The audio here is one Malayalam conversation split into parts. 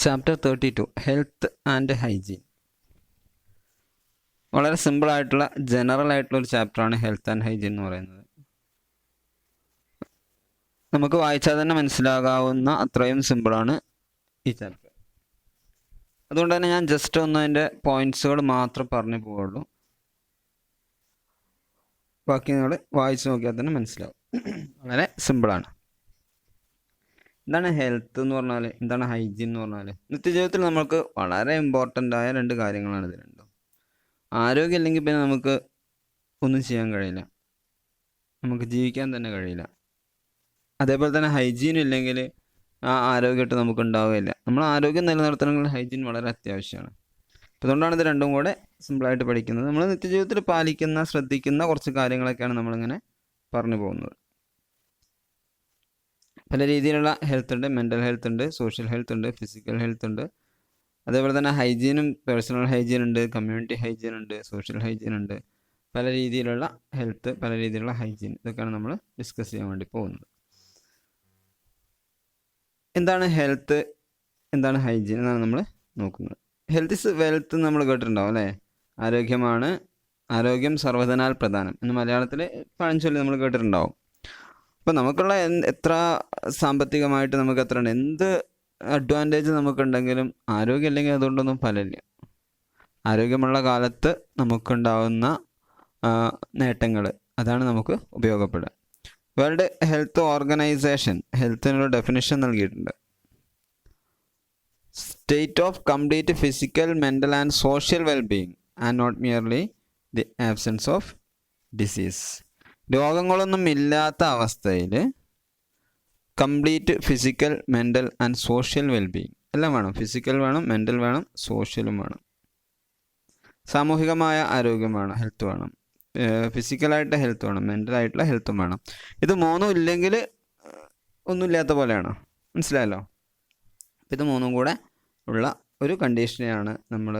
Chapter 32 health and hygiene. വളരെ സിമ്പിളായിട്ടുള്ള ജനറൽ ആയിട്ടുള്ള ഒരു ചാപ്റ്ററാണ് ഹെൽത്ത് ആൻഡ് ഹൈജീൻ എന്ന് പറയുന്നത്. നമുക്ക് വായിച്ചാൽ തന്നെ മനസ്സിലാകാവുന്ന അത്രയും സിമ്പിളാണ് ഈ ചാപ്റ്റർ. അതുകൊണ്ട് തന്നെ ഞാൻ ജസ്റ്റ് ഒന്ന് അതിൻ്റെ പോയിന്റ്സുകൾ മാത്രം പറഞ്ഞു പോവുള്ളൂ. ബാക്കി നിങ്ങൾ വായിച്ച് നോക്കിയാൽ തന്നെ മനസ്സിലാവും. വളരെ സിമ്പിളാണ്. എന്താണ് ഹെൽത്ത് എന്ന് പറഞ്ഞാൽ, എന്താണ് ഹൈജീൻ എന്ന് പറഞ്ഞാൽ? നിത്യജീവിതത്തിൽ നമുക്ക് വളരെ ഇമ്പോർട്ടൻ്റ് ആയ രണ്ട് കാര്യങ്ങളാണ് ഇത് രണ്ടും. ആരോഗ്യം ഇല്ലെങ്കിൽ പിന്നെ നമുക്ക് ഒന്നും ചെയ്യാൻ കഴിയില്ല, നമുക്ക് ജീവിക്കാൻ തന്നെ കഴിയില്ല. അതേപോലെ തന്നെ ഹൈജീൻ ഇല്ലെങ്കിൽ ആ ആരോഗ്യമായിട്ട് നമുക്ക് ഉണ്ടാവുകയില്ല. നമ്മൾ ആരോഗ്യം നിലനിർത്തണമെങ്കിൽ ഹൈജീൻ വളരെ അത്യാവശ്യമാണ്. അപ്പോൾ അതുകൊണ്ടാണ് ഇത് രണ്ടും കൂടെ സിമ്പിളായിട്ട് പഠിക്കുന്നത്. നമ്മൾ നിത്യജീവിതത്തിൽ പാലിക്കുന്ന ശ്രദ്ധിക്കുന്ന കുറച്ച് കാര്യങ്ങളൊക്കെയാണ് നമ്മളിങ്ങനെ പറഞ്ഞു പോകുന്നത്. പല രീതിയിലുള്ള ഹെൽത്ത് ഉണ്ട്. മെൻ്റൽ ഹെൽത്ത് ഉണ്ട്, സോഷ്യൽ ഹെൽത്ത് ഉണ്ട്, ഫിസിക്കൽ ഹെൽത്ത് ഉണ്ട്. അതേപോലെ തന്നെ ഹൈജീനും പേഴ്സണൽ ഹൈജീൻ ഉണ്ട്, കമ്മ്യൂണിറ്റി ഹൈജീൻ ഉണ്ട്, സോഷ്യൽ ഹൈജീൻ ഉണ്ട്. പല രീതിയിലുള്ള ഹെൽത്ത്, പല രീതിയിലുള്ള ഹൈജീൻ, ഇതൊക്കെയാണ് നമ്മൾ ഡിസ്കസ് ചെയ്യാൻ വേണ്ടി പോകുന്നത്. എന്താണ് ഹെൽത്ത്, എന്താണ് ഹൈജീൻ എന്നാണ് നമ്മൾ നോക്കുന്നത്. ഹെൽത്ത് ഇസ് വെൽത്ത് നമ്മൾ കേട്ടിട്ടുണ്ടാവും അല്ലേ? ആരോഗ്യം സർവ്വധനാൽ പ്രധാനം എന്ന് മലയാളത്തിൽ പഴഞ്ചൊല്ലി നമ്മൾ കേട്ടിട്ടുണ്ടാവും. അപ്പോൾ നമുക്കുള്ള എത്ര സാമ്പത്തികമായിട്ട് നമുക്ക് എത്ര ഉണ്ട്, എന്ത് അഡ്വാൻറ്റേജ് നമുക്കുണ്ടെങ്കിലും ആരോഗ്യം ഇല്ലെങ്കിൽ അതുകൊണ്ടൊന്നും ഫലമില്ല. ആരോഗ്യമുള്ള കാലത്ത് നമുക്കുണ്ടാവുന്ന നേട്ടങ്ങൾ, അതാണ് നമുക്ക് ഉപയോഗപ്പെടുക. വേൾഡ് ഹെൽത്ത് ഓർഗനൈസേഷൻ ഹെൽത്തിനൊരു ഡെഫിനിഷൻ നൽകിയിട്ടുണ്ട്. State of complete physical, mental and social wellbeing and not merely the absence of disease. രോഗങ്ങളൊന്നും ഇല്ലാത്ത അവസ്ഥയിൽ complete physical, mental and social wellbeing എല്ലാം വേണം. ഫിസിക്കൽ വേണം, മെൻ്റൽ വേണം, സോഷ്യലും വേണം. സാമൂഹികമായ ആരോഗ്യം വേണം, ഹെൽത്ത് വേണം. ഫിസിക്കലായിട്ട് ഹെൽത്ത് വേണം, മെൻ്റലായിട്ടുള്ള ഹെൽത്തും വേണം. ഇത് മൂന്നും ഇല്ലെങ്കിൽ ഒന്നുമില്ലാത്ത പോലെയാണ്. മനസ്സിലായല്ലോ? ഇത് മൂന്നും കൂടെ ഉള്ള ഒരു കണ്ടീഷനെയാണ് നമ്മൾ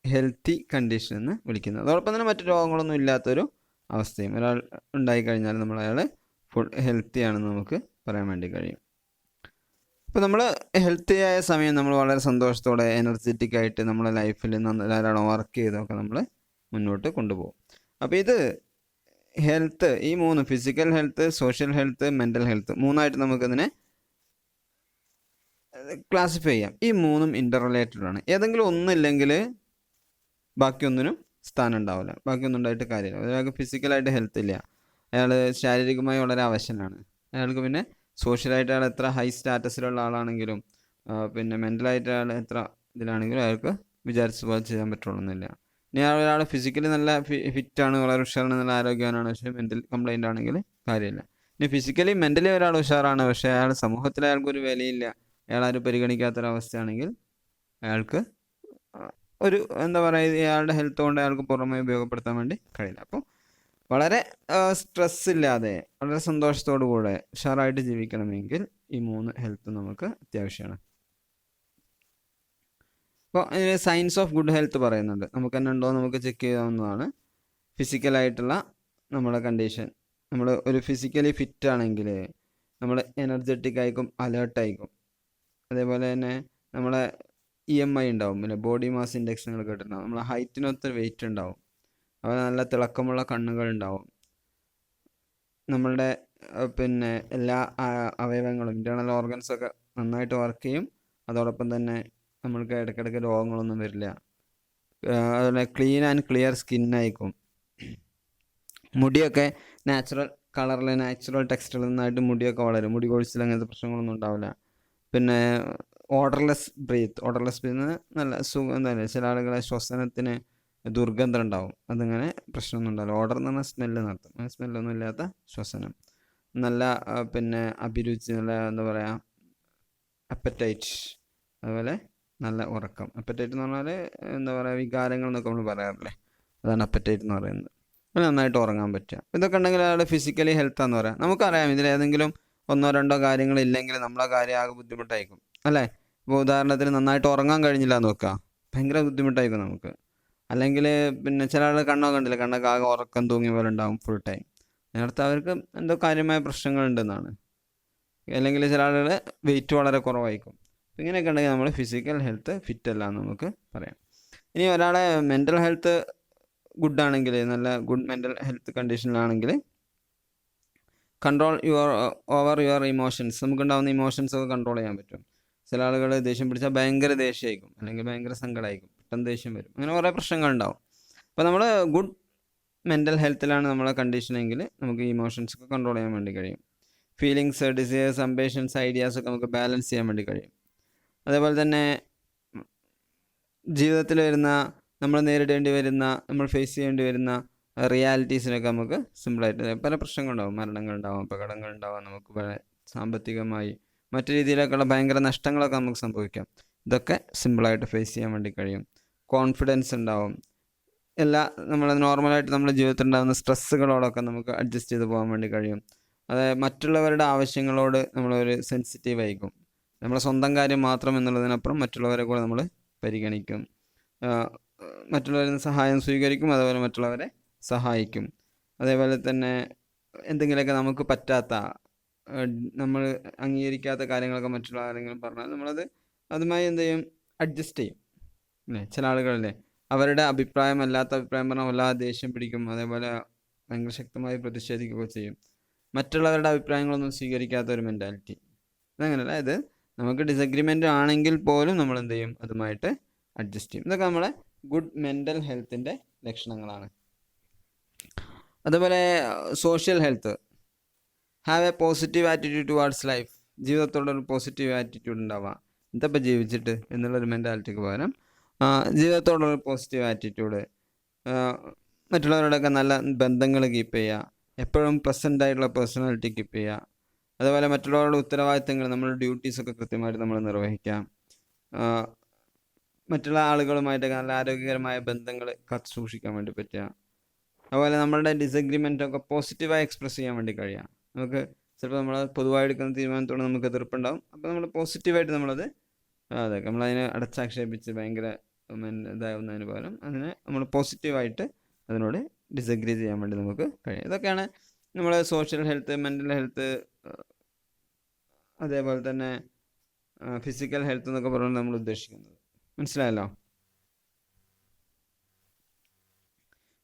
ഹെൽത്തി കണ്ടീഷൻ എന്ന് വിളിക്കുന്നത്. അതോടൊപ്പം തന്നെ മറ്റു രോഗങ്ങളൊന്നും ഇല്ലാത്തൊരു അവസ്ഥയും ഒരാൾ ഉണ്ടായിക്കഴിഞ്ഞാൽ നമ്മൾ അയാൾ ഫുൾ ഹെൽത്തി ആണെന്ന് നമുക്ക് പറയാൻ വേണ്ടി കഴിയും. അപ്പോൾ നമ്മൾ ഹെൽത്തി ആയ സമയം നമ്മൾ വളരെ സന്തോഷത്തോടെ എനർജറ്റിക് ആയിട്ട് നമ്മുടെ ലൈഫിൽ ധാരാളം വർക്ക് ചെയ്തൊക്കെ നമ്മൾ മുന്നോട്ട് കൊണ്ടുപോകും. അപ്പോൾ ഇത് ഹെൽത്ത്, ഈ മൂന്ന് physical health, social health, mental health, മൂന്നായിട്ട് നമുക്കതിനെ ക്ലാസിഫൈ ചെയ്യാം. ഈ മൂന്നും ഇൻ്റർ റിലേറ്റഡ് ആണ്. ഏതെങ്കിലും ഒന്നില്ലെങ്കിൽ ബാക്കിയൊന്നിനും സ്ഥാനം ഉണ്ടാവില്ല, ബാക്കിയൊന്നും ഉണ്ടായിട്ട് കാര്യമില്ല. ഒരാൾക്ക് ഫിസിക്കലായിട്ട് ഹെൽത്ത് ഇല്ല, അയാൾ ശാരീരികമായി വളരെ അവശനാണ്. അയാൾക്ക് പിന്നെ സോഷ്യലായിട്ട് അയാൾ എത്ര ഹൈ സ്റ്റാറ്റസിലുള്ള ആളാണെങ്കിലും പിന്നെ മെൻ്റലായിട്ട് അയാൾ എത്ര ഇതിലാണെങ്കിലും അയാൾക്ക് വിചാരിച്ച പോലെ ചെയ്യാൻ പറ്റുള്ളൂന്നില്ല. ഇനി ഒരാൾ ഫിസിക്കലി നല്ല ഫിറ്റാണ്, വളരെ ഉഷാറാണ്, നല്ല ആരോഗ്യവാനാണ്, പക്ഷേ മെൻ്റൽ കംപ്ലൈൻ്റ് ആണെങ്കിൽ കാര്യമില്ല. ഇനി ഫിസിക്കലി മെൻ്റലി ഒരാൾ ഉഷാറാണ്, പക്ഷേ അയാൾ സമൂഹത്തിൽ അയാൾക്കൊരു വിലയില്ല, അയാളാരും പരിഗണിക്കാത്തൊരവസ്ഥയാണെങ്കിൽ അയാൾക്ക് ഒരു എന്താ പറയുക, അയാളുടെ ഹെൽത്ത് കൊണ്ട് അയാൾക്ക് പുറമെ ഉപയോഗപ്പെടുത്താൻ വേണ്ടി കഴിയില്ല. അപ്പോൾ വളരെ സ്ട്രെസ് ഇല്ലാതെ വളരെ സന്തോഷത്തോടു കൂടെ ഉഷാറായിട്ട് ജീവിക്കണമെങ്കിൽ ഈ മൂന്ന് ഹെൽത്ത് നമുക്ക് അത്യാവശ്യമാണ്. അപ്പോൾ ഇതിന് സയൻസ് ഓഫ് ഗുഡ് ഹെൽത്ത് പറയുന്നുണ്ട്. നമുക്ക് തന്നെ ഉണ്ടോ നമുക്ക് ചെക്ക് ചെയ്യാവുന്നതാണ്. ഫിസിക്കലായിട്ടുള്ള നമ്മുടെ കണ്ടീഷൻ, നമ്മൾ ഒരു ഫിസിക്കലി ഫിറ്റ് ആണെങ്കിൽ നമ്മൾ എനർജറ്റിക് ആയിരിക്കും, അലേർട്ടായിരിക്കും. അതേപോലെ തന്നെ നമ്മളെ EMI ഉണ്ടാവും, പിന്നെ ബോഡി മാസ് ഇൻഡെക്സ് നിങ്ങൾ കേട്ടിട്ടുണ്ടാവും. നമ്മളെ ഹൈറ്റിനൊത്ത വെയിറ്റ് ഉണ്ടാവും, അതുപോലെ നല്ല തിളക്കമുള്ള കണ്ണുകൾ ഉണ്ടാവും. നമ്മളുടെ പിന്നെ എല്ലാ അവയവങ്ങളും, ഇൻറ്റേർണൽ ഓർഗൻസൊക്കെ നന്നായിട്ട് വർക്ക് ചെയ്യും. അതോടൊപ്പം തന്നെ നമ്മൾക്ക് ഇടയ്ക്കിടയ്ക്ക് രോഗങ്ങളൊന്നും വരില്ല. അതുപോലെ ക്ലീൻ ആൻഡ് ക്ലിയർ സ്കിന്നായിരിക്കും. മുടിയൊക്കെ നാച്ചുറൽ കളറിൽ, നാച്ചുറൽ ടെക്സ്ചറിൽ നിന്നായിട്ട് മുടിയൊക്കെ വളരും. മുടി കൊഴിച്ചിൽ അങ്ങനത്തെ പ്രശ്നങ്ങളൊന്നും ഉണ്ടാവില്ല. പിന്നെ ഓർഡർലെസ് ബ്രീത്ത് നല്ല സുഖം തന്നെ. ചില ആളുകളെ ശ്വസനത്തിന് ദുർഗന്ധം ഉണ്ടാവും, അതിങ്ങനെ പ്രശ്നമൊന്നും ഉണ്ടാവില്ല. ഓർഡർ എന്ന് പറഞ്ഞാൽ സ്മെല്ല് നടത്തും, സ്മെല്ലൊന്നും ഇല്ലാത്ത ശ്വസനം. നല്ല പിന്നെ അഭിരുചി, നല്ല എന്താ പറയുക, അപ്പറ്റൈറ്റ്. അതുപോലെ നല്ല ഉറക്കം. അപ്പറ്റൈറ്റ് എന്ന് പറഞ്ഞാൽ എന്താ പറയുക, വികാരങ്ങൾ എന്നൊക്കെ നമ്മൾ പറയാറില്ലേ, അതാണ് അപ്പറ്റൈറ്റ് എന്ന് പറയുന്നത്. അത് നന്നായിട്ട് ഉറങ്ങാൻ പറ്റുക. ഇതൊക്കെ ഉണ്ടെങ്കിൽ അയാൾ ഫിസിക്കലി ഹെൽത്താന്ന് പറയാം. നമുക്കറിയാം ഇതിലേതെങ്കിലും ഒന്നോ രണ്ടോ കാര്യങ്ങളില്ലെങ്കിൽ നമ്മളെ കാര്യം ആകെ ബുദ്ധിമുട്ടായിരിക്കും അല്ലേ? ഇപ്പോൾ ഉദാഹരണത്തിന് നന്നായിട്ട് ഉറങ്ങാൻ കഴിഞ്ഞില്ല എന്ന് നോക്കുക, ഭയങ്കര ബുദ്ധിമുട്ടായിരിക്കും നമുക്ക്. അല്ലെങ്കിൽ പിന്നെ ചില ആൾ കണ്ണൊക്കെ ഉണ്ടല്ലോ, കണ്ണൊക്കെ ആകെ ഉറക്കം തൂങ്ങിയ പോലെ ഉണ്ടാവും ഫുൾ ടൈം. നേരത്തെ അവർക്ക് എന്തോ കാര്യമായ പ്രശ്നങ്ങളുണ്ടെന്നാണ്. അല്ലെങ്കിൽ ചില ആളുകൾ വെയിറ്റ് വളരെ കുറവായിരിക്കും, ഇങ്ങനെയൊക്കെ ഉണ്ടെങ്കിൽ നമ്മൾ ഫിസിക്കൽ ഹെൽത്ത് ഫിറ്റ് അല്ല എന്ന് നമുക്ക് പറയാം. ഇനി ഒരാളെ മെൻ്റൽ ഹെൽത്ത് ഗുഡാണെങ്കിൽ, നല്ല ഗുഡ് മെൻ്റൽ ഹെൽത്ത് കണ്ടീഷനിലാണെങ്കിൽ, കൺട്രോൾ ഓവർ യുവർ ഇമോഷൻസ്, നമുക്കുണ്ടാകുന്ന ഇമോഷൻസ് ഒക്കെ കൺട്രോൾ ചെയ്യാൻ പറ്റും. ചില ആളുകൾ ദേഷ്യം പിടിച്ചാൽ ഭയങ്കര ദേഷ്യമായിരിക്കും, അല്ലെങ്കിൽ ഭയങ്കര സങ്കടമായിരിക്കും, പെട്ടെന്ന് ദേഷ്യം വരും, അങ്ങനെ കുറേ പ്രശ്നങ്ങളുണ്ടാവും. അപ്പോൾ നമ്മൾ ഗുഡ് മെൻ്റൽ ഹെൽത്തിലാണ് നമ്മളെ കണ്ടീഷനെങ്കിൽ നമുക്ക് ഇമോഷൻസ് ഒക്കെ കൺട്രോൾ ചെയ്യാൻ വേണ്ടി കഴിയും. ഫീലിങ്സ്, ഡിസയേഴ്സ്, അംബിഷൻസ്, ഐഡിയാസ് ഒക്കെ നമുക്ക് ബാലൻസ് ചെയ്യാൻ വേണ്ടി കഴിയും. അതേപോലെ തന്നെ ജീവിതത്തിൽ വരുന്ന, നമ്മൾ നേരിടേണ്ടി വരുന്ന, നമ്മൾ ഫേസ് ചെയ്യേണ്ടി വരുന്ന റിയാലിറ്റീസിനൊക്കെ നമുക്ക് സിമ്പിളായിട്ട്, പല പ്രശ്നങ്ങളുണ്ടാവും, മരണങ്ങളുണ്ടാവും, അപകടങ്ങളുണ്ടാവും, നമുക്ക് സാമ്പത്തികമായി മറ്റു രീതിയിലൊക്കെയുള്ള ഭയങ്കര നഷ്ടങ്ങളൊക്കെ നമുക്ക് സംഭവിക്കാം. ഇതൊക്കെ സിമ്പിളായിട്ട് ഫേസ് ചെയ്യാൻ വേണ്ടി കഴിയും. കോൺഫിഡൻസ് ഉണ്ടാവും. നമ്മൾ നോർമലായിട്ട് നമ്മുടെ ജീവിതത്തിൽ ഉണ്ടാകുന്ന സ്ട്രെസ്സുകളോടൊക്കെ നമുക്ക് അഡ്ജസ്റ്റ് ചെയ്ത് പോകാൻ വേണ്ടി കഴിയും. അതായത് മറ്റുള്ളവരുടെ ആവശ്യങ്ങളോട് നമ്മളൊരു സെൻസിറ്റീവ് ആയിരിക്കും. നമ്മളെ സ്വന്തം കാര്യം മാത്രം എന്നുള്ളതിനപ്പുറം മറ്റുള്ളവരെ കൂടെ നമ്മൾ പരിഗണിക്കും. മറ്റുള്ളവരിൽ നിന്ന് സഹായം സ്വീകരിക്കും, അതേപോലെ മറ്റുള്ളവരെ സഹായിക്കും. അതേപോലെ തന്നെ എന്തെങ്കിലുമൊക്കെ നമുക്ക് പറ്റാത്ത, നമ്മൾ അംഗീകരിക്കാത്ത കാര്യങ്ങളൊക്കെ മറ്റുള്ള ആരെങ്കിലും പറഞ്ഞാൽ അതുമായി എന്ത് ചെയ്യും, അഡ്ജസ്റ്റ് ചെയ്യും. അല്ലേ, ചില ആളുകളല്ലേ അവരുടെ അല്ലാത്ത അഭിപ്രായം പറഞ്ഞാൽ വല്ലാതെ ദേഷ്യം പിടിക്കും, അതേപോലെ ഭയങ്കര ശക്തമായി പ്രതിഷേധിക്കുകയൊക്കെ ചെയ്യും. മറ്റുള്ളവരുടെ അഭിപ്രായങ്ങളൊന്നും സ്വീകരിക്കാത്ത ഒരു മെൻറ്റാലിറ്റി. അതങ്ങനെയല്ല, ഇത് നമുക്ക് ഡിസഗ്രിമെൻ്റ് ആണെങ്കിൽ പോലും നമ്മൾ എന്ത് ചെയ്യും, അതുമായിട്ട് അഡ്ജസ്റ്റ് ചെയ്യും. ഇതൊക്കെ നമ്മളെ ഗുഡ് മെൻ്റൽ ഹെൽത്തിൻ്റെ ലക്ഷണങ്ങളാണ്. അതുപോലെ social health, have a positive attitude towards life, ജീവിതത്തോടൊരു പോസിറ്റീവ് ആറ്റിറ്റ്യൂഡ് ഉണ്ടാവുക. എന്തപ്പോൾ ജീവിച്ചിട്ട് എന്നുള്ളൊരു മെൻറ്റാലിറ്റിക്ക് പകരം ജീവിതത്തോടൊരു പോസിറ്റീവ് ആറ്റിറ്റ്യൂഡ്, മറ്റുള്ളവരോടൊക്കെ നല്ല ബന്ധങ്ങൾ കീപ്പ് ചെയ്യുക, എപ്പോഴും പ്രസൻ്റ് ആയിട്ടുള്ള പേഴ്സണാലിറ്റി കീപ്പ് ചെയ്യുക. അതുപോലെ മറ്റുള്ളവരുടെ ഉത്തരവാദിത്തങ്ങൾ, നമ്മുടെ ഡ്യൂട്ടീസൊക്കെ കൃത്യമായിട്ട് നമ്മൾ നിർവഹിക്കാം. മറ്റുള്ള ആളുകളുമായിട്ടൊക്കെ നല്ല ആരോഗ്യകരമായ ബന്ധങ്ങൾ കാത്തു സൂക്ഷിക്കാൻ വേണ്ടി പറ്റുക. അതുപോലെ നമ്മളുടെ ഡിസഗ്രിമെൻ്റൊക്കെ പോസിറ്റീവായി എക്സ്പ്രസ് ചെയ്യാൻ വേണ്ടി കഴിയുക. നമുക്ക് ചിലപ്പോൾ നമ്മൾ പൊതുവായി എടുക്കുന്ന തീരുമാനത്തോട് നമുക്ക് എതിർപ്പുണ്ടാവും. അപ്പോൾ നമ്മൾ പോസിറ്റീവായിട്ട് നമ്മളത് നമ്മളതിനെ അടച്ചാക്ഷേപിച്ച് ഭയങ്കര ഇതാവുന്നതിന് പകരം അതിനെ നമ്മൾ പോസിറ്റീവായിട്ട് അതിനോട് ഡിസഗ്രി ചെയ്യാൻ വേണ്ടി നമുക്ക് കഴിയും. ഇതൊക്കെയാണ് നമ്മൾ സോഷ്യൽ ഹെൽത്ത്, മെൻ്റൽ ഹെൽത്ത്, അതേപോലെ തന്നെ ഫിസിക്കൽ ഹെൽത്ത് എന്നൊക്കെ പറഞ്ഞാൽ നമ്മൾ ഉദ്ദേശിക്കുന്നത്. മനസ്സിലായല്ലോ?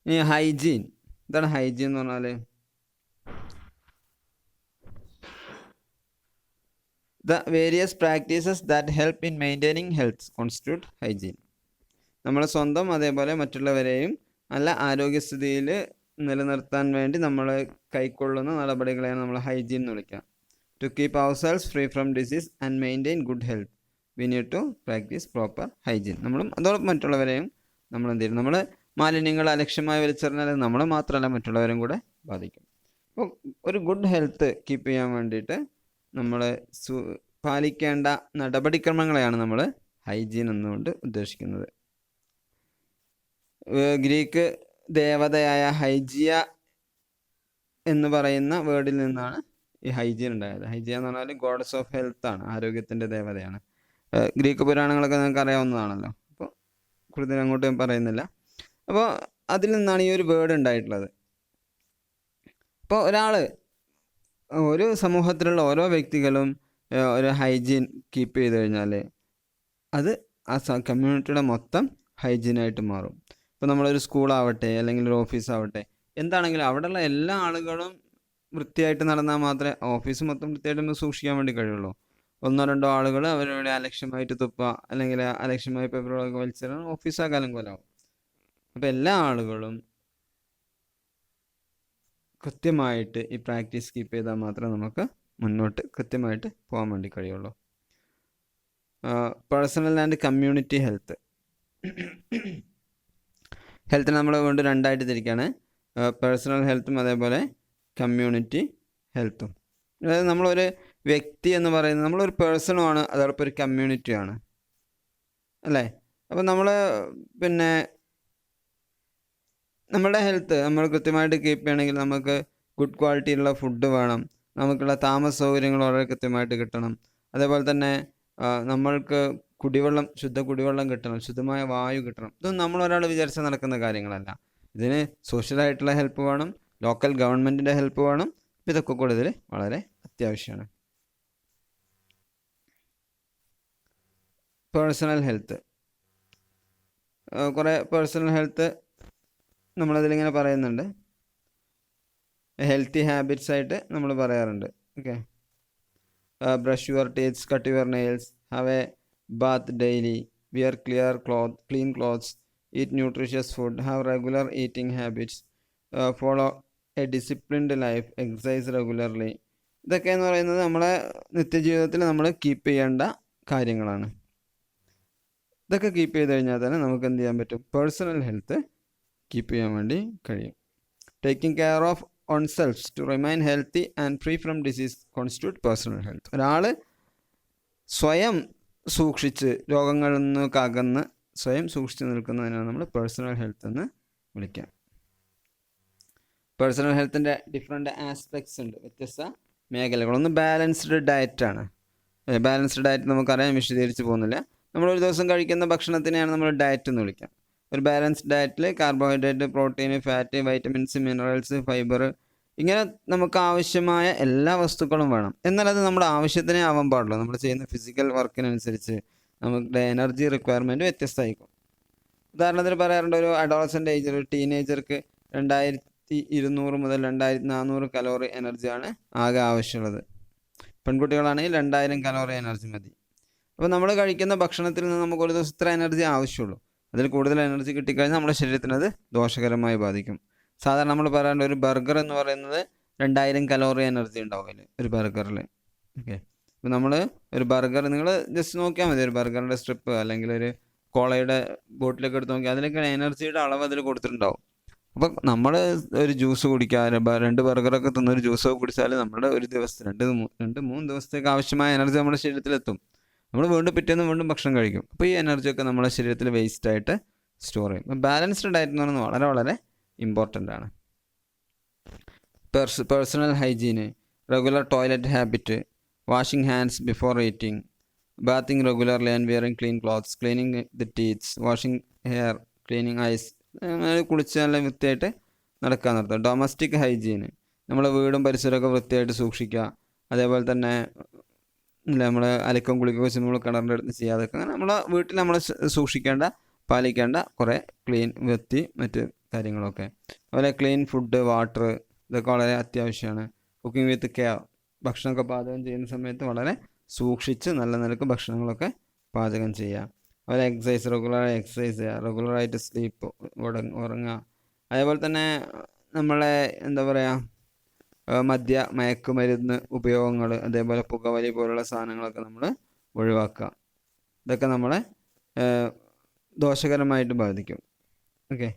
ഇനി ഹൈജീൻ. എന്താണ് ഹൈജീൻ എന്ന് പറഞ്ഞാൽ? The various practices that help in maintaining health constitute hygiene. നമ്മൾ സ്വന്തം അതേപോലെ മറ്റുള്ളവരെയും നല്ല ആരോഗ്യസ്ഥിതിയിൽ നിലനിർത്താൻ വേണ്ടി നമ്മൾ കൈക്കൊള്ളുന്ന നടപടികളെയാണ് നമ്മൾ ഹൈജീൻ എന്ന് വിളിക്കുക. To keep ourselves free from disease and maintain good health we need to practice proper hygiene. നമ്മളും അതോടൊപ്പം മറ്റുള്ളവരെയും നമ്മൾ എന്ത് ചെയ്യും, നമ്മൾ മാലിന്യങ്ങൾ അലക്ഷ്യമായി വലിച്ചെറിഞ്ഞാൽ നമ്മൾ മാത്രമല്ല മറ്റുള്ളവരും കൂടെ ബാധിക്കും. അപ്പോൾ ഒരു ഗുഡ് ഹെൽത്ത് കീപ്പ് ചെയ്യാൻ വേണ്ടിയിട്ട് നമ്മൾ പാലിക്കേണ്ട നടപടിക്രമങ്ങളെയാണ് നമ്മൾ ഹൈജീൻ എന്നുകൊണ്ട് ഉദ്ദേശിക്കുന്നത്. ഗ്രീക്ക് ദേവതയായ ഹൈജിയ എന്ന് പറയുന്ന വേർഡിൽ നിന്നാണ് ഈ ഹൈജീൻ ഉണ്ടായത്. ഹൈജിയ എന്ന് പറഞ്ഞാൽ ഗോഡസ് ഓഫ് ഹെൽത്ത് ആണ്, ആരോഗ്യത്തിൻ്റെ ദേവതയാണ്. ഗ്രീക്ക് പുരാണങ്ങളൊക്കെ നിങ്ങൾക്ക് അറിയാവുന്നതാണല്ലോ, അപ്പോൾ കൂടുതൽ അങ്ങോട്ട് ഞാൻ പറയുന്നില്ല. അപ്പോൾ അതിൽ നിന്നാണ് ഈ ഒരു വേർഡ് ഉണ്ടായിട്ടുള്ളത്. അപ്പോൾ ഒരു സമൂഹത്തിലുള്ള ഓരോ വ്യക്തികളും ഒരു ഹൈജീൻ കീപ്പ് ചെയ്ത് കഴിഞ്ഞാൽ അത് ആ കമ്മ്യൂണിറ്റിയുടെ മൊത്തം ഹൈജീനായിട്ട് മാറും. ഇപ്പോൾ നമ്മളൊരു സ്കൂളാവട്ടെ അല്ലെങ്കിൽ ഒരു ഓഫീസാവട്ടെ, എന്താണെങ്കിലും അവിടെയുള്ള എല്ലാ ആളുകളും വൃത്തിയായിട്ട് നടന്നാൽ മാത്രമേ ഓഫീസ് മൊത്തം വൃത്തിയായിട്ട് നമുക്ക് സൂക്ഷിക്കാൻ വേണ്ടി കഴിയുള്ളൂ. ഒന്നോ രണ്ടോ ആളുകൾ അവരുടെ അലക്ഷ്യമായിട്ട് തുപ്പുക അല്ലെങ്കിൽ അലക്ഷ്യമായി പേപ്പറുകളൊക്കെ വലിച്ചെറിയാൻ ഓഫീസാക്കാലും കൊലാവും. അപ്പോൾ എല്ലാ ആളുകളും കൃത്യമായിട്ട് ഈ പ്രാക്ടീസ് കീപ്പ് ചെയ്താൽ മാത്രമേ നമുക്ക് മുന്നോട്ട് കൃത്യമായിട്ട് പോകാൻ വേണ്ടി കഴിയുള്ളൂ. Personal and community health. ഹെൽത്തിനെ നമ്മൾ കൊണ്ട് രണ്ടായിട്ട് തിരിക്കുകയാണ്, പേഴ്സണൽ ഹെൽത്തും അതേപോലെ കമ്മ്യൂണിറ്റി ഹെൽത്തും. അതായത് നമ്മളൊരു വ്യക്തി എന്ന് പറയുന്നത് നമ്മളൊരു പേഴ്സണുമാണ്, അതോടൊപ്പം ഒരു കമ്മ്യൂണിറ്റിയാണ്, അല്ലേ? അപ്പോൾ നമ്മളുടെ ഹെൽത്ത് നമ്മൾ കൃത്യമായിട്ട് കീപ്പ് ചെയ്യണമെങ്കിൽ നമുക്ക് ഗുഡ് ക്വാളിറ്റിയുള്ള ഫുഡ് വേണം, നമുക്കുള്ള താമസ സൗകര്യങ്ങൾ വളരെ കൃത്യമായിട്ട് കിട്ടണം, അതേപോലെ തന്നെ നമ്മൾക്ക് ശുദ്ധ കുടിവെള്ളം കിട്ടണം, ശുദ്ധമായ വായു കിട്ടണം. ഇതൊന്നും നമ്മളൊരാൾ വിചാരിച്ചാൽ നടക്കുന്ന കാര്യങ്ങളല്ല. ഇതിന് സോഷ്യലായിട്ടുള്ള ഹെൽപ്പ് വേണം, ലോക്കൽ ഗവൺമെൻറ്റിൻ്റെ ഹെൽപ്പ് വേണം. ഇതൊക്കെ കൂടെ ഇതിൽ വളരെ അത്യാവശ്യമാണ്. Personal health. കുറേ പേഴ്സണൽ ഹെൽത്ത് നമ്മളതിലിങ്ങനെ പറയുന്നുണ്ട്. ഹെൽത്തി ഹാബിറ്റ്സ് ആയിട്ട് നമ്മൾ പറയാറുണ്ട്. Okay, brush your teeths, cut your nails, have a bath daily, wear clean clothes, eat nutritious food, have regular eating habits, follow a disciplined life, exercise regularly. ഇതൊക്കെ എന്ന് പറയുന്നത് നമ്മളെ നിത്യജീവിതത്തിൽ നമ്മൾ കീപ്പ് ചെയ്യേണ്ട കാര്യങ്ങളാണ്. ഇതൊക്കെ കീപ്പ് ചെയ്ത് കഴിഞ്ഞാൽ തന്നെ നമുക്ക് എന്ത് ചെയ്യാൻ പറ്റും? പേഴ്സണൽ ഹെൽത്ത് കീപ്പ് ചെയ്യാൻ വേണ്ടി കഴിയും. Taking care of own self to remain healthy and free from disease constitute personal health. ഒരാൾ സ്വയം സൂക്ഷിച്ച് രോഗങ്ങളിൽ നിന്നൊക്കെ അകന്ന് സ്വയം സൂക്ഷിച്ച് നിൽക്കുന്നതിനാണ് നമ്മൾ പേഴ്സണൽ ഹെൽത്ത് എന്ന് വിളിക്കുക. പേഴ്സണൽ ഹെൽത്തിൻ്റെ ഡിഫറെൻറ്റ് ആസ്പെക്ട്സ് ഉണ്ട്, വ്യത്യസ്ത മേഖലകൾ. ഒന്ന് ബാലൻസ്ഡ് ഡയറ്റാണ്. ബാലൻസ്ഡ് ഡയറ്റ് നമുക്കറിയാൻ വിശദീകരിച്ച് പോകുന്നില്ല. നമ്മളൊരു ദിവസം കഴിക്കുന്ന ഭക്ഷണത്തിനെയാണ് നമ്മൾ ഡയറ്റ് എന്ന് വിളിക്കുക. ഒരു ബാലൻസ്ഡ് ഡയറ്റിൽ carbohydrate, protein, fat, vitamins, minerals, fibre, ഇങ്ങനെ നമുക്ക് ആവശ്യമായ എല്ലാ വസ്തുക്കളും വേണം. എന്നാൽ അത് നമ്മുടെ ആവശ്യത്തിനേ ആവാൻ പാടുള്ളൂ. നമ്മൾ ചെയ്യുന്ന ഫിസിക്കൽ വർക്കിനനുസരിച്ച് നമ്മുടെ എനർജി റിക്വയർമെൻറ്റ് വ്യത്യസ്തമായിരിക്കും. ഉദാഹരണത്തിന് പറയാറുണ്ട്, ഒരു അഡോളസൻ്റ് ഏജിൽ ഒരു ടീനേജർക്ക് 2200 മുതൽ 2400 കലോറി എനർജിയാണ് ആകെ ആവശ്യമുള്ളത്. പെൺകുട്ടികളാണെങ്കിൽ 2000 കലോറി എനർജി മതി. അപ്പോൾ നമ്മൾ കഴിക്കുന്ന ഭക്ഷണത്തിൽ നിന്ന് നമുക്ക് ഒരു ദിവസം ഇത്ര എനർജി ആവശ്യമുള്ളൂ. അതിൽ കൂടുതൽ എനർജി കിട്ടിക്കഴിഞ്ഞാൽ നമ്മുടെ ശരീരത്തിന് അത് ദോഷകരമായി ബാധിക്കും. സാധാരണ നമ്മൾ പറയാറുണ്ട്, ഒരു ബർഗർ എന്ന് പറയുന്നത് 2000 കലോറി എനർജി ഉണ്ടാവും അതിൽ, ഒരു ബർഗറിൽ. ഓക്കെ, അപ്പോൾ നമ്മൾ ഒരു ബർഗർ നിങ്ങൾ ജസ്റ്റ് നോക്കിയാൽ മതി, ഒരു ബർഗറിൻ്റെ സ്ട്രിപ്പ് അല്ലെങ്കിൽ ഒരു കോളയുടെ ബോട്ടിലൊക്കെ എടുത്ത് നോക്കിയാൽ അതിലൊക്കെ എനർജിയുടെ അളവ് അതിൽ കൊടുത്തിട്ടുണ്ടാവും. അപ്പോൾ നമ്മൾ ഒരു ജ്യൂസ് കുടിക്കുക, 2 ബർഗറൊക്കെ തിന്നൊരു ജ്യൂസൊക്കെ കുടിച്ചാൽ നമ്മുടെ ഒരു ദിവസത്തെ 2-3 ദിവസത്തേക്ക് ആവശ്യമായ എനർജി നമ്മുടെ ശരീരത്തിലെത്തും. നമ്മൾ വീണ്ടും പിറ്റേന്ന് വീണ്ടും ഭക്ഷണം കഴിക്കും. അപ്പോൾ ഈ എനർജിയൊക്കെ നമ്മുടെ ശരീരത്തിൽ വേസ്റ്റായിട്ട് സ്റ്റോർ ചെയ്യും. അപ്പോൾ ബാലൻസ്ഡ് ഡയറ്റ് എന്ന് പറയുന്നത് വളരെ വളരെ ഇമ്പോർട്ടൻ്റ് ആണ്. പേഴ്സണൽ ഹൈജീന്, regular toilet habit, washing hands before eating, bathing regularly and wearing clean clothes, cleaning the teeths, washing hair, cleaning eyes, കുളിച്ച് നല്ല വൃത്തിയായിട്ട് നടക്കാൻ നിർത്തുക. ഡൊമസ്റ്റിക് ഹൈജീന്, നമ്മളെ വീടും പരിസരമൊക്കെ വൃത്തിയായിട്ട് സൂക്ഷിക്കുക. അതേപോലെ തന്നെ നമ്മൾ അലക്കം കുളിക്കുകയോ നമ്മൾ കിണറിൻ്റെ അടുത്ത് ചെയ്യാതൊക്കെ അങ്ങനെ നമ്മളെ വീട്ടിൽ നമ്മൾ സൂക്ഷിക്കേണ്ട പാലിക്കേണ്ട കുറേ വൃത്തി മറ്റ് കാര്യങ്ങളൊക്കെ. അതുപോലെ ക്ലീൻ ഫുഡ്, വാട്ടർ, ഇതൊക്കെ വളരെ അത്യാവശ്യമാണ്. കുക്കിംഗ് വിത്ത് കെയർ, ഭക്ഷണമൊക്കെ പാചകം ചെയ്യുന്ന സമയത്ത് വളരെ സൂക്ഷിച്ച് നല്ല നിലക്ക് ഭക്ഷണങ്ങളൊക്കെ പാചകം ചെയ്യുക. അതുപോലെ റെഗുലറായി എക്സസൈസ് ചെയ്യുക, റെഗുലറായിട്ട് സ്ലീപ്പ്, ഉറങ്ങുക. അതേപോലെ തന്നെ നമ്മളെ എന്താ പറയുക, മയക്കുമരുന്ന് ഉപയോഗങ്ങൾ, അതേപോലെ പുകവലി പോലുള്ള സാധനങ്ങളൊക്കെ നമ്മൾ ഒഴിവാക്കുക. ഇതൊക്കെ നമ്മളെ ദോഷകരമായിട്ട് ബാധിക്കും. ഓക്കെ,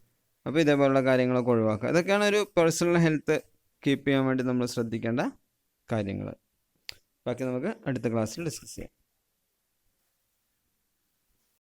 അപ്പോൾ ഇതേപോലുള്ള കാര്യങ്ങളൊക്കെ ഒഴിവാക്കുക. ഇതൊക്കെയാണ് ഒരു പേഴ്സണൽ ഹെൽത്ത് കീപ്പ് ചെയ്യാൻ വേണ്ടി നമ്മൾ ശ്രദ്ധിക്കേണ്ട കാര്യങ്ങൾ. ബാക്കി നമുക്ക് അടുത്ത ക്ലാസ്സിൽ ഡിസ്കസ് ചെയ്യാം.